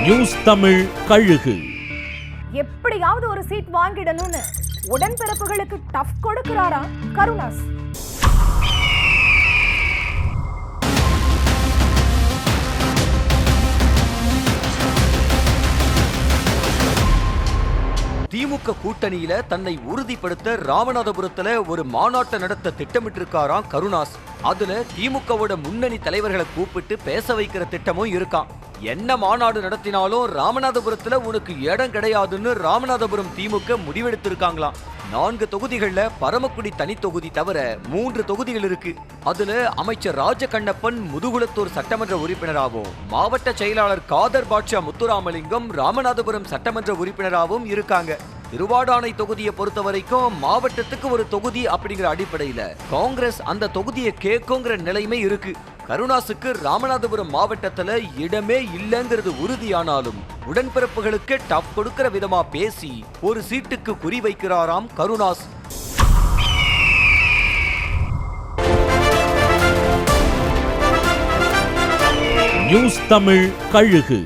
News Tamil கழுகு. எப்படியாவது ஒரு சீட் வாங்கிடணும்னு உடன்பிறப்புகளுக்கு டஃப் கொடுக்கிறாரா கருணாஸ். திமுக கூட்டணியில தன்னை உறுதிப்படுத்த ராமநாதபுரத்துல ஒரு மாநாட்டை நடத்த திட்டமிட்டிருக்காராம் கருணாஸ். அதுல திமுகவோட முன்னணி தலைவர்களை கூப்பிட்டு பேச வைக்கிற திட்டமும் இருக்கான். என்ன மாநாடு நடத்தினாலும் ராமநாதபுரத்துல உனக்கு இடம் கிடையாதுன்னு ராமநாதபுரம் திமுக முடிவெடுத்திருக்காங்களாம். 4 தொகுதிகள்ல பரமக்குடி தனி தொகுதி தவிர 3 தொகுதிகள் இருக்கு. அதுல அமைச்சர் ராஜகண்ணப்பன் முதுகுளத்தூர் சட்டமன்ற உறுப்பினராகவும், மாவட்ட செயலாளர் காதர் பாட்ஷா முத்துராமலிங்கம் ராமநாதபுரம் சட்டமன்ற உறுப்பினராகவும் இருக்காங்க. திருவாடானை தொகுதியை பொறுத்த வரைக்கும் மாவட்டத்துக்கு ஒரு தொகுதி அப்படிங்கிற அடிப்படையில காங்கிரஸ் அந்த தொகுதியை கேட்குங்கிற நிலைமை இருக்கு. கருணாசுக்கு ராமநாதபுரம் மாவட்டத்துல இடமே இல்லைங்கிறது உறுதியானாலும் உடன்பிறப்புகளுக்கு டஃப் கொடுக்கிற விதமா பேசி ஒரு சீட்டுக்கு குறி வைக்கிறாராம் கருணாஸ். நியூஸ் தமிழ் கழுகு.